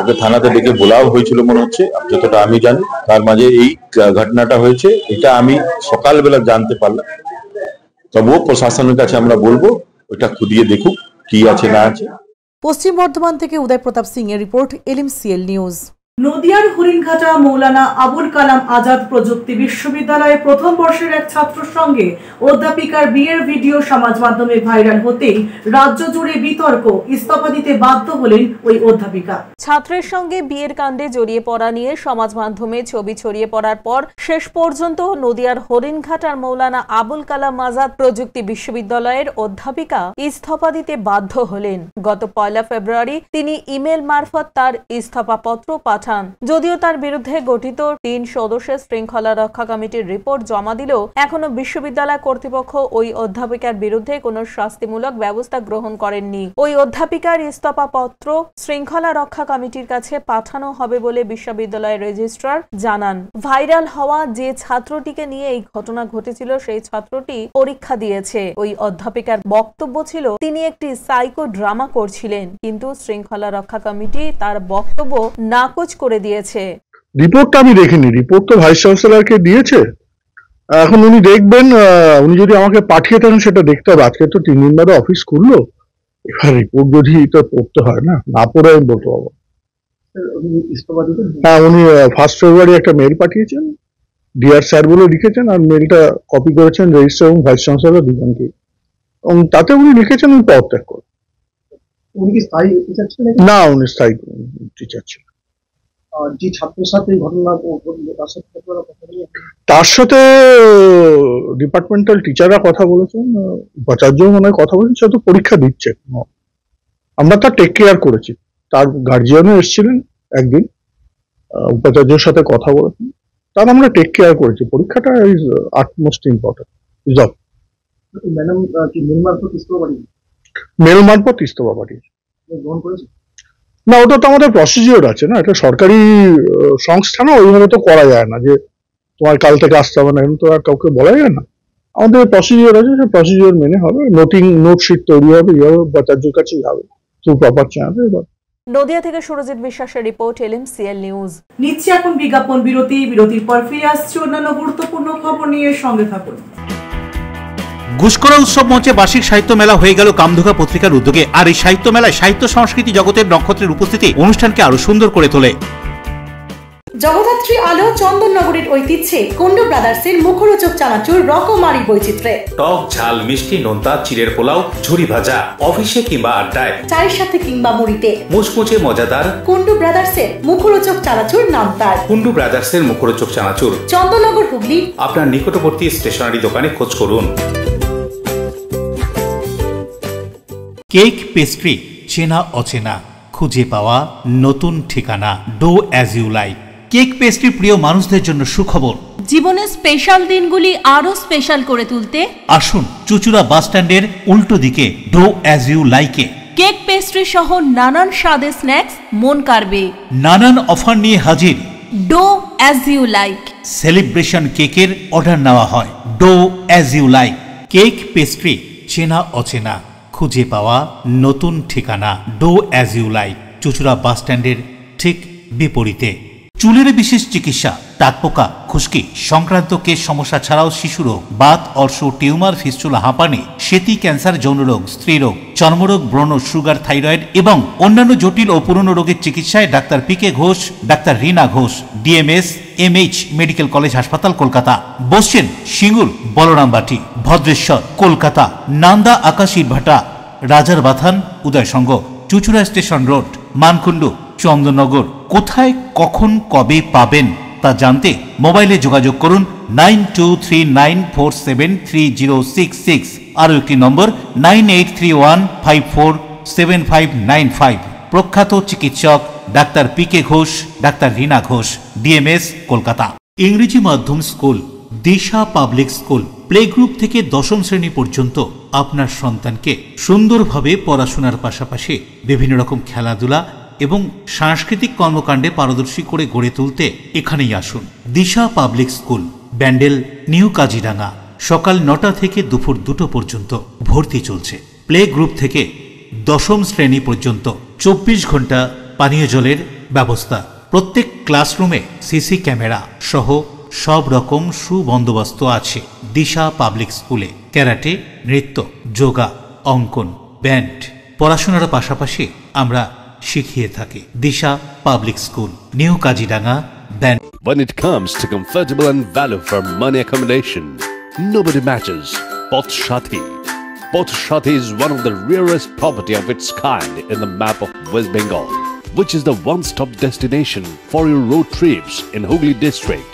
S23: ওকে থানাতে ডেকে বলাও হয়েছিল মনে হচ্ছে, যতটা আমি জানি। তার মাঝে এই ঘটনাটা হয়েছে, এটা আমি সকালবেলা জানতে পারলাম। তবুও প্রশাসনের কাছে আমরা বলবো ওটা খুঁটিয়ে দেখুক কি আছে না আছে।
S1: পশ্চিম বর্ধমান থেকে উদয় প্রতাপ সিং এর রিপোর্ট, LMCL নিউজ।
S3: নদিয়ার হরিণঘাটা মৌলানা আবুল কালাম আজাদ প্রযুক্তি বিশ্ববিদ্যালয়ে প্রথম বর্ষের এক ছাত্রের সঙ্গে অধ্যাপিকার বিয়ের ভিডিও সমাজ মাধ্যমে ভাইরাল হতেই রাজ্য জুড়ে বিতর্ক। ইস্তফা দিতে বাধ্য হলেন ওই অধ্যাপিকা।
S4: ছাত্রের সঙ্গে বিয়ের কাণ্ডে জড়িয়ে পড়া নিয়ে সমাজ মাধ্যমে ছবি ছড়িয়ে পড়ার পর শেষ পর্যন্ত নদিয়ার হরিণঘাটার মৌলানা আবুল কালাম আজাদ প্রযুক্তি বিশ্ববিদ্যালয়ের অধ্যাপিকা ইস্তফা দিতে বাধ্য হলেন। গত 1 ফেব্রুয়ারি তিনি ইমেল মারফত তার ইস্তফাপত্র পাঠান পাঠান। যদিও তার বিরুদ্ধে গঠিত 3 সদস্যের শৃঙ্খলা রক্ষা কমিটির রিপোর্ট জমা দিলেও এখনো বিশ্ববিদ্যালয় কর্তৃপক্ষ ওই অধ্যাপিকার বিরুদ্ধে কোনো শাস্তিমূলক ব্যবস্থা গ্রহণ করেননি। ওই অধ্যাপিকার ইস্তফাপত্র শৃঙ্খলা রক্ষা কমিটির কাছে পাঠানো হবে বলে বিশ্ববিদ্যালয়ের রেজিস্ট্রার জানান। ভাইরাল হওয়া যে ছাত্রটিকে নিয়ে এই ঘটনা ঘটেছিল সেই ছাত্রটি পরীক্ষা দিয়েছে। ওই অধ্যাপিকার বক্তব্য ছিল তিনি একটি সাইকো ড্রামা করছিলেন, কিন্তু শৃঙ্খলা রক্ষা কমিটি তার বক্তব্য নাকচ করে দিয়েছে।
S6: রিপোর্টটা আমি দেখিনি, রিপোর্ট তো ভাইস চ্যান্সেলরকে দিয়েছে। এখন উনি দেখবেন, উনি যদি আমাকে পাঠিয়ে থাকেন সেটা দেখতে হবে। আজকে তো 3 দিন বাদে অফিস খুললো, এবার রিপোর্ট যদি তো পড়তে হয় না পড়ে আমি বলতে পারবো। হ্যাঁ, উনি 1 ফেব্রুয়ারি একটা মেল পাঠিয়েছেন, ডিআর স্যার বলে লিখেছেন, আর মেলটা কপি করেছেন রেজিস্ট্রার এবং ভাইস চ্যান্সেলর দুজনকে, এবং তাতে উনি লিখেছেন উনি পদত্যাগ করেন।
S5: উনি কি স্থায়ী টিচার ছিলেন?
S6: না, উনি স্থায়ী টিচার ছিলেন।
S5: যে ছাত্রের সাথে ঘটনা
S6: তার সাথে ডিপার্টমেন্টাল টিচাররা কথা বলেছেন, উপাচার্য মনে হয় কথা বলেছেন, সে তো পরীক্ষা দিচ্ছে। আমরা তার টেক কেয়ার করেছি, তার গার্জিয়ানও এসেছিলেন একদিন, উপাচার্যের সাথে কথা বলেছেন, তার আমরা টেক কেয়ার করেছি। পরীক্ষাটা ইজ আটমোস্ট ইম্পর্টেন্ট।
S5: ম্যাডাম কি মেল মারফত ইস্তফা পাঠিয়েছে?
S6: মেল মারফত ইস্তফা পাঠিয়েছে।
S5: গ্রহণ করেছে
S6: না, ওটা তো আমাদের প্রসিডিওর আছে না, এটা সরকারি সংস্থা না, ওইভাবে তো করা যায় না যে তোমার কাল থেকে আসতে হবে না, তো আর কাউকে বলা যায় না। আমাদের প্রসিডিওর আছে, সেই প্রসিডিওর মেনে হবে। নোটশিট তৈরি হবে, উপাচার্যের কাছে যাবে থ্রু প্রপার চ্যানেল।
S4: নদিয়া থেকে সুরজিৎ বিশ্বাসের রিপোর্ট, LMCL নিউজ।
S3: নিচ্ছে এখন বিজ্ঞাপন বিরতি। বিরতির পর ফিরে আসছে অন্যান্য গুরুত্বপূর্ণ খবর নিয়ে, সঙ্গে থাকুন।
S2: গুসকরা উৎসব মঞ্চে বার্ষিক সাহিত্য মেলা হয়ে গেল কামধুকা পত্রিকার উদ্যোগে। আর এই সাহিত্য মেলায় সাহিত্য সংস্কৃতি জগতের নক্ষত্রের উপস্থিতি অনুষ্ঠানকে আরো সুন্দর করে তোলে।
S3: জগদ্ধাত্রী আলো চন্দননগরের ঐতিহ্যে কুন্ডু ব্রাদার্সের মুখরোচক চানাচুর রকমারি বৈচিত্র্যে,
S7: টক ঝাল মিষ্টি নোনতা চিড়ের পোলাও ঝুরি ভাজা, অফিসে কিংবা আড্ডায়,
S3: চায়ের সাথে কিংবা মুড়িতে
S7: মুচমুচে মজাদার
S3: কুন্ডু ব্রাদার্সের মুখরোচক চানাচুর নাম তার।
S7: কুন্ডু ব্রাদার্সের মুখরোচক চানাচুর
S3: চন্দননগর, হুগলি।
S7: আপনার নিকটবর্তী স্টেশনারি দোকানে খোঁজ করুন।
S2: কেক পেস্ট্রি, চেনা অচেনা, খুঁজে পাওয়া নতুন ঠিকানা, do as you like. Cake pastry প্রিয় মানুষদের জন্য সুখবর।
S8: জীবনের স্পেশাল দিনগুলি আরো স্পেশাল করে তুলতে
S2: আসুন চুচুড়া বাস স্ট্যান্ডের উল্টো দিকে ডো অ্যাজ ইউ লাইকে।
S8: কেক পেস্ট্রি সহ নানান স্বাদের স্ন্যাক্স মন কাড়বে।
S2: নানান অফার নিয়ে হাজির
S8: dough as you like.
S2: Celebration কেকের অর্ডার নেওয়া হয়। Dough as you like. Cake pastry, চেনা অচেনা, খুঁজে পাওয়া নতুন ঠিকানা, ডো অ্যাজ ইউ লাইক। চুচুড়া বাস স্ট্যান্ডের ঠিক বিপরীতে। চুলের বিশেষ চিকিৎসা, টাকপোকা, খুশকি সংক্রান্ত কেশ সমস্যা ছাড়াও শিশুরোগ, বাত, অর্শ, টিউমার, ফিস্টুলা, হাঁপানি, সেতি, ক্যান্সার, যৌনরোগ, স্ত্রীরোগ, চর্মরোগ, ব্রণ, সুগার, থাইরয়েড এবং অন্যান্য জটিল ও পুরনো রোগের চিকিৎসায় doctor PK Ghosh, doctor Rina Ghosh, DMS MH medical college হাসপাতাল, কলকাতা। বসছেন সিঙ্গুর, বলরামবাটি, ভদ্রেশ্বর, কলকাতা। নান্দা, আকাশ ইটভাটা, রাজার বাথান, উদয়সঙ্গ, চুচুড়া স্টেশন রোড, মানকুণ্ডু, চন্দননগর। কোথায়, কখন, কবে পাবেন তা জানতে মোবাইলে যোগাযোগ করুন 9239473066। আরও একটি নম্বর 9831547595। প্রখ্যাত চিকিৎসক doctor PK Ghosh, doctor Rina Ghosh, DMS, Kolkata. ইংরেজি মাধ্যম স্কুল দিশা পাবলিক স্কুল প্লে গ্রুপ থেকে 10ম শ্রেণী পর্যন্ত আপনার সন্তানকে সুন্দরভাবে পড়াশোনার পাশাপাশি বিভিন্ন রকম খেলাধুলা এবং সাংস্কৃতিক কর্মকাণ্ডে পারদর্শী করে গড়ে তুলতে এখানেই আসুন। Disha public school, Bandel, new Kaziranga. সকাল 9টা থেকে দুপুর 2টো পর্যন্ত ভর্তি চলছে। প্লে গ্রুপ থেকে 10ম শ্রেণী পর্যন্ত 24 ঘন্টা পানীয় জলের ব্যবস্থা। প্রত্যেক ক্লাসরুমে CC ক্যামেরা সহ সব রকম সুবন্দোবস্ত আছে। দিশা পাবলিক স্কুলে ক্যারাটে, নৃত্য, যোগা, অঙ্কন, ব্যান্ড পড়াশোনার পাশাপাশি আমরা শিখিয়ে থাকি। Disha public school, new Kaziranga, Bandel.
S24: When it comes to comfortable and value for money accommodation, nobody matches Poth Shati. Poth Shati is one of the rarest property of its kind in the map of West Bengal, which is the one-stop destination for your road trips in Hooghly district.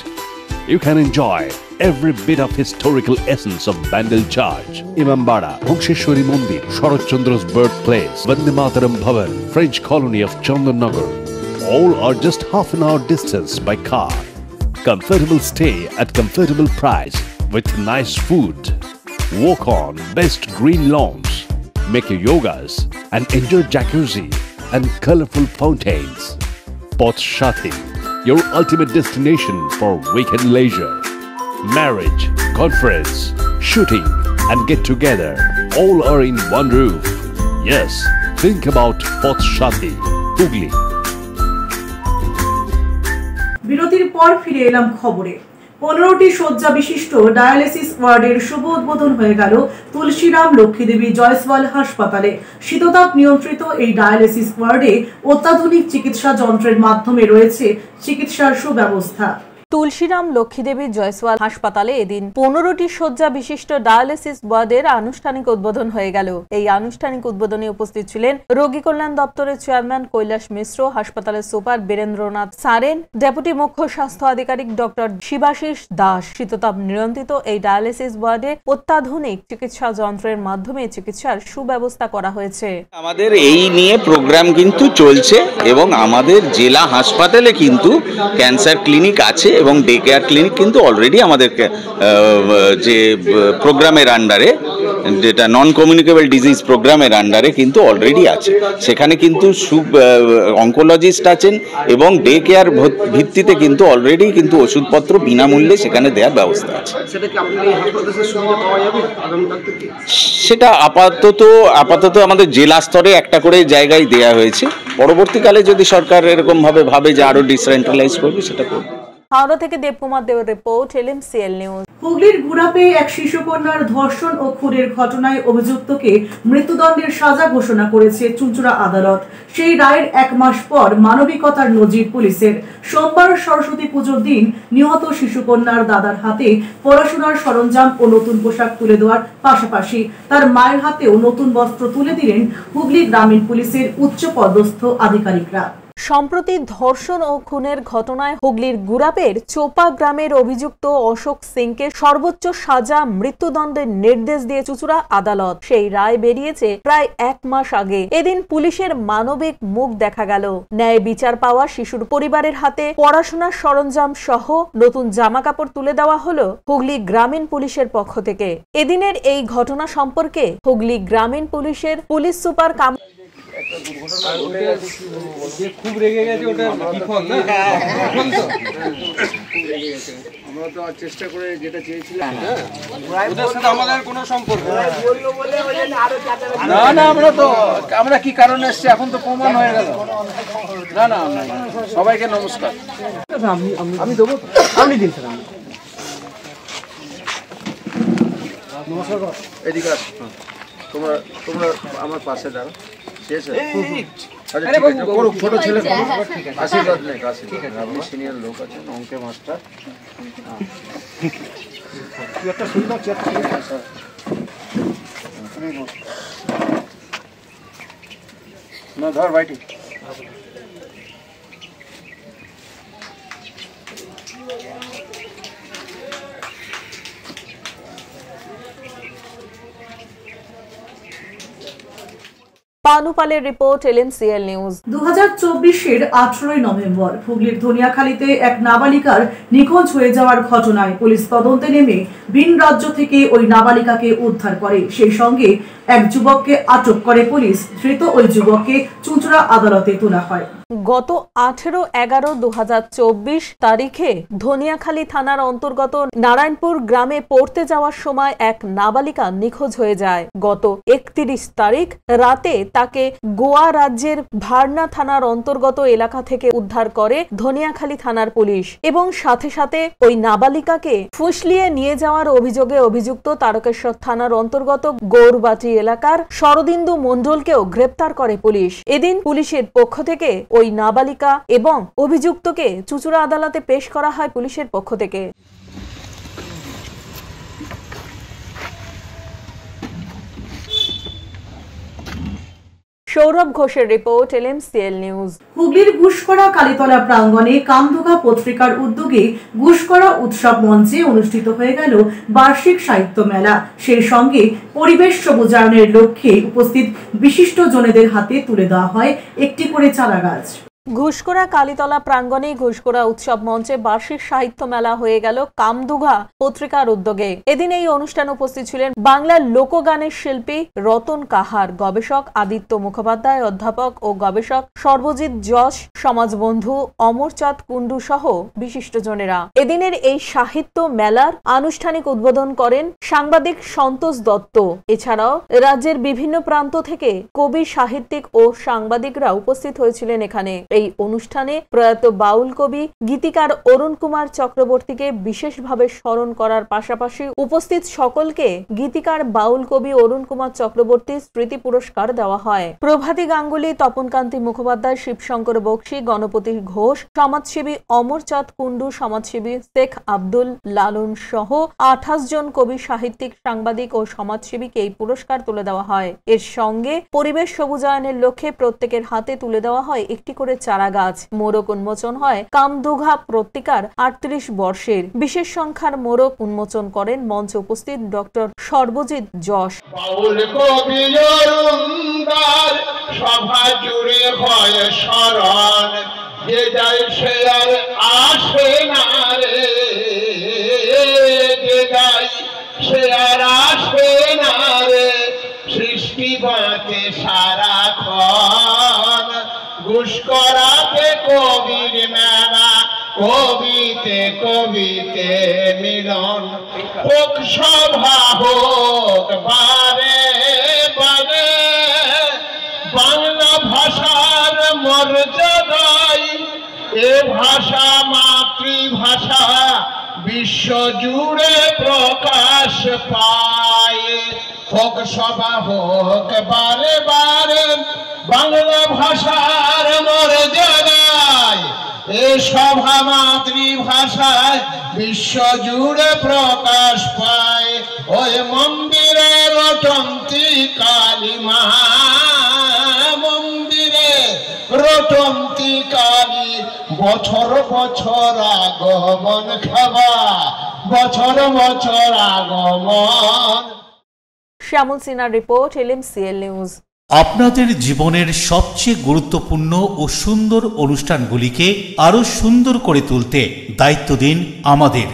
S24: You can enjoy every bit of historical essence of Bandel Church, Imambara, Bhongsheshwari Mandir, Sharat Chandra's birthplace, Vande Mataram Bhavan, French colony of Chandanagar, All are just half an hour distance by car. Comfortable stay at comfortable price with nice food. Walk on best green lawns. Make your yogas and enjoy jacuzzi and colorful fountains. Pothshati, your ultimate destination for weekend leisure. Marriage, conference, shooting and get together all are in one roof. Yes, think about Pothshati, Hugli.
S3: বিরতির পর ফিরে এলাম খবরে। 15টি শয্যা বিশিষ্ট ডায়ালিসিস ওয়ার্ডের শুভ উদ্বোধন হয়ে গেল তুলসীরাম লক্ষ্মীদেবী জয়সওয়াল হাসপাতালে। শীততাপ নিয়ন্ত্রিত এই ডায়ালিসিস ওয়ার্ডে অত্যাধুনিক চিকিৎসা যন্ত্রের মাধ্যমে রয়েছে চিকিৎসার সুব্যবস্থা।
S4: তুলসীরাম লক্ষ্মীদেবী জয়সওয়াল হাসপাতালে এদিন 15টি শয্যা বিশিষ্ট ডায়ালিসিস ওয়ার্ডের আনুষ্ঠানিক উদ্বোধন হয়ে গেল। এই আনুষ্ঠানিক উদ্বোধনে উপস্থিত ছিলেন রোগী কল্যাণ দপ্তরের চেয়ারম্যান কৈলাস মিশ্র, হাসপাতালের সুপার বীরেন্দ্রনাথ সারেন, ডেপুটি মুখ্য স্বাস্থ্য আধিকারিক ডক্টর শিবাশিস দাস। শীততাপ নিয়ন্ত্রিত এই ডায়ালিসিস ওয়ার্ডে অত্যাধুনিক চিকিৎসা যন্ত্রের মাধ্যমে চিকিৎসার সুব্যবস্থা করা হয়েছে।
S9: আমাদের এই নিয়ে প্রোগ্রাম কিন্তু চলছে এবং আমাদের জেলা হাসপাতালে কিন্তু ক্যান্সার ক্লিনিক আছে এবং ডে কেয়ার ক্লিনিক কিন্তু অলরেডি আমাদের যে প্রোগ্রামের আন্ডারে, যেটা নন কমিউনিকেবল ডিজিজ প্রোগ্রামের আন্ডারে কিন্তু অলরেডি আছে। সেখানে কিন্তু অঙ্কোলজিস্ট আছেন এবং ডে কেয়ার ভিত্তিতে কিন্তু অলরেডি কিন্তু ওষুধপত্র বিনামূল্যে সেখানে দেওয়ার ব্যবস্থা আছে। সেটা আপাতত আমাদের জেলা স্তরে একটা করে জায়গায় দেয়া হয়েছে। পরবর্তীকালে যদি সরকার এরকম ভাবে যে আরো ডিসেন্ট্রালাইজ করবে সেটা করবে।
S4: হাওড়া থেকে দেবকুমার দেবের রিপোর্ট, LMCL নিউজ।
S3: হুগলির গুড়াপে এক শিশুকন্যার ধর্ষণ ও খুনের ঘটনায় অভিযুক্তকে মৃত্যুদণ্ডের সাজা ঘোষণা করেছে চুঁচুড়া আদালত। সেই রায়ের 1 মাস পর মানবিকতার নজির পুলিশের। সোমবার সরস্বতী পুজোর দিন নিহত শিশুকন্যার দাদার হাতে পড়াশোনার সরঞ্জাম ও নতুন পোশাক তুলে দেওয়ার পাশাপাশি তার মায়ের হাতেও নতুন বস্ত্র তুলে দিলেন হুগলি গ্রামীণ পুলিশের উচ্চপদস্থ আধিকারিকরা।
S4: সম্প্রতি ধর্ষণ ও খুনের ঘটনায় হুগলির গুড়াপের চোপা গ্রামের অভিযুক্ত অশোক সিংকে সর্বোচ্চ সাজা মৃত্যুদণ্ডের নির্দেশ দিয়ে চুঁচুড়া আদালত। সেই রায় বেরিয়েছে প্রায় 1 মাস আগে। এদিন পুলিশের মানবিক মুখ দেখা গেল। ন্যায় বিচার পাওয়া শিশুর পরিবারের হাতে পড়াশোনার সরঞ্জাম সহ নতুন জামাকাপড় তুলে দেওয়া হলো হুগলি গ্রামীণ পুলিশের পক্ষ থেকে। এদিনের এই ঘটনা সম্পর্কে হুগলি গ্রামীণ পুলিশের পুলিশ সুপার
S11: খুব রেগে গেছে, ওটা বিফল না, আমরা তো চেষ্টা করে যেটা চেয়েছিলাম ওদের সাথে আমাদের কোনো সম্পর্ক না। আমরা কি কারণে এসেছি এখন তো প্রমাণ হয়ে গেল। না সবাইকে নমস্কার। আমি দেবো, আপনি দিন স্যার। নমস্কার। এদিকে আস, তোমরা আমার পাশে দাঁড়াও। ছোট ছেলে আশীর্বাদ নেই, আপনি সিনিয়র লোক আছেন, অঙ্কে মাস্টার। একটা সুন্দর না ধর বাইটি।
S4: পানুপালের রিপোর্ট, LMCL নিউজ।
S3: 2024-এর 18 নভেম্বর হুগলির ধনিয়াখালীতে এক নাবালিকার নিখোঁজ হয়ে যাওয়ার ঘটনায় পুলিশ তদন্তে নেমে ভিন রাজ্য থেকে ওই নাবালিকাকে উদ্ধার করে। সেই সঙ্গে এক যুবককে আটক করে পুলিশ। ধৃত ওই যুবককে চুঁচুড়া আদালতে তোলা হয়।
S4: গত 18/11/2024 তারিখে ধনিয়াখালী থানার অন্তর্গত নারায়ণপুর গ্রামে পড়তে যাওয়ার সময় এক নাবালিকা নিখোঁজ হয়ে যায়। গত 31 তারিখ রাতে তাকে গোয়া রাজ্যের ভারনা থানার অন্তর্গত এলাকা থেকে উদ্ধার করে ধনিয়াখালী থানার পুলিশ এবং সাথে সাথে ওই নাবালিকাকে ফুসলিয়ে নিয়ে যাওয়ার অভিযোগে অভিযুক্ত তারকেশ্বর থানার অন্তর্গত গৌরবাটি এলাকার শরদিন্দু মণ্ডলকেও গ্রেপ্তার করে পুলিশ। এদিন পুলিশের পক্ষ থেকে ওই নাবালিকা এবং অভিযুক্তকে চুঁচুড়া আদালতে পেশ করা হয় পুলিশের পক্ষ থেকে। সৌরভ ঘোষের রিপোর্ট, LMCL নিউজ।
S3: হুগলির ঘুষকরা কালীতলা প্রাঙ্গণে কামদুগা পত্রিকার উদ্যোগে ঘুষকরা উৎসব মঞ্চে অনুষ্ঠিত হয়ে গেল বার্ষিক সাহিত্য মেলা। সেই সঙ্গে পরিবেশ সবুজায়নের লক্ষ্যে উপস্থিত বিশিষ্ট জনেদের হাতে তুলে দেওয়া হয় একটি করে চারা গাছ।
S4: ঘুষকোড়া কালীতলা প্রাঙ্গণে ঘুষকোড়া উৎসব মঞ্চে বার্ষিক সাহিত্য মেলা হয়ে গেল কামদুঘা পত্রিকার উদ্যোগে। এদিন এই অনুষ্ঠানে উপস্থিত ছিলেন বাংলার লোকগানের শিল্পী রতন কাহার, গবেষক আদিত্য মুখোপাধ্যায়, অধ্যাপক ও গবেষক সর্বজিৎ যশ, সমাজবন্ধু অমরচাঁদ কুন্ডু সহ বিশিষ্টজনেরা। এদিনের এই সাহিত্য মেলার আনুষ্ঠানিক উদ্বোধন করেন সাংবাদিক সন্তোষ দত্ত। এছাড়াও রাজ্যের বিভিন্ন প্রান্ত থেকে কবি, সাহিত্যিক ও সাংবাদিকরা উপস্থিত হয়েছিলেন এখানে। এই অনুষ্ঠানে প্রয়াত বাউল কবি গীতিকার অরুণ কুমার চক্রবর্তীকে বিশেষভাবে স্মরণ করার পাশাপাশি উপস্থিত সকলকে গীতিকার বাউল কবি অরুণ কুমার চক্রবর্তীর স্মৃতি পুরস্কার দেওয়া হয়। প্রভাতী গাঙ্গুলি, তপনকান্তি মুখোপাধ্যায়, শিবশঙ্কর বক্সী, গণপতি ঘোষ, সমাজসেবী অমরচাঁদ কুন্ডু, সমাজসেবী শেখ আব্দুল লালন সহ 28 জন কবি, সাহিত্যিক, সাংবাদিক ও সমাজসেবীকে এই পুরস্কার তুলে দেওয়া হয়। এর সঙ্গে পরিবেশ সবুজায়নের লক্ষ্যে প্রত্যেকের হাতে তুলে দেওয়া হয় একটি করে চারা গাছ। মোড়ক উন্মোচন হয় কামদুঘা পত্রিকার 38 বর্ষের। বিশেষ সংখ্যার মোড়ক উন্মোচন করেন মঞ্চে উপস্থিত ডক্টর সর্বজিৎ যশ।
S10: সভা জুড়ে হয় স্মরণ, যে যায় সে আর আসে না রে, যে যায় সে আর আসে না রে, সৃষ্টি বাঁচে সারাক্ষণ, ঘুষকোড়াতে কবির মেলা, কবিতে কবিতে মিলন, হোক সভা হোক বারে বারে, বাংলা ভাষার মর্যাদায় এ ভাষা মাতৃভাষা বিশ্ব জুড়ে প্রকাশ পায়, হোক সভা হোক বারে বারে, বাংলা ভাষার মর্যাদায় এ সভা মাতৃভাষায় বিশ্ব জুড়ে প্রকাশ পায়। ওই মন্দিরে রটন্তি কালী মা, মন্দিরে রটন্তি কালী, বছর বছর আগমন খাবা, বছর বছর আগমন।
S4: শ্যামল সিনহার রিপোর্ট, LMCL নিউজ।
S2: আপনাদের জীবনের সবচেয়ে গুরুত্বপূর্ণ ও সুন্দর অনুষ্ঠানগুলিকে আরো সুন্দর করে তুলতে দায়িত্ব দিন আমাদের।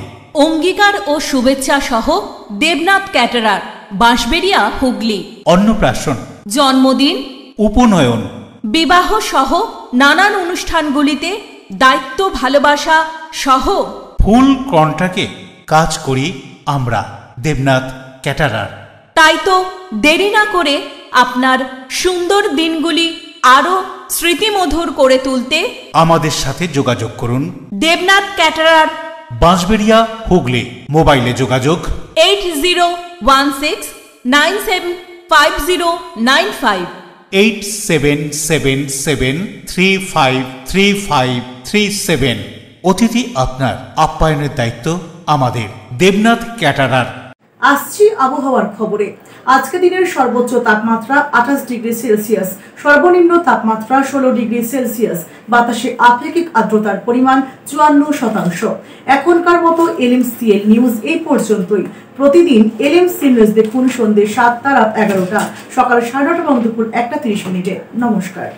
S8: অঙ্গীকার ও শুভেচ্ছা সহ দেবনাথ ক্যাটারার, বাঁশবেড়িয়া, হুগলি।
S2: অন্নপ্রাশন,
S8: জন্মদিন,
S2: উপনয়ন,
S8: বিবাহ সহ নানান অনুষ্ঠানগুলিতে দায়িত্ব, ভালোবাসা সহ
S2: ফুল কন্ট্রাক্টে কাজ করি আমরা, দেবনাথ ক্যাটারার।
S8: তাই তো দেরি না করে আপনার সুন্দর দিনগুলি আরো স্মৃতিমধুর করে তুলতে
S2: আমাদের সাথে যোগাযোগ করুন।
S8: দেবনাথ ক্যাটারার,
S2: বাঁশবেড়িয়া, হুগলি। মোবাইলে যোগাযোগ
S8: 8016975095,
S2: 8777353537। অতিথি আপনার, আপ্যায়নের দায়িত্ব আমাদের, দেবনাথ ক্যাটারার।
S3: আসছি আবহাওয়ার খবরে। আজকে দিনের সর্বোচ্চ তাপমাত্রা 28 ডিগ্রি সেলসিয়াস, সর্বনিম্ন তাপমাত্রা 16 ডিগ্রি সেলসিয়াস, বাতাসে আপেক্ষিক আর্দ্রতার পরিমাণ 54%। এখনকার মতো LMCL নিউজ এই পর্যন্তই। প্রতিদিন LMCL নিউজ দেখুন সন্ধ্যে 7টা, রাত 11টা, সকাল 9:30 এবং দুপুর 1:30। নমস্কার।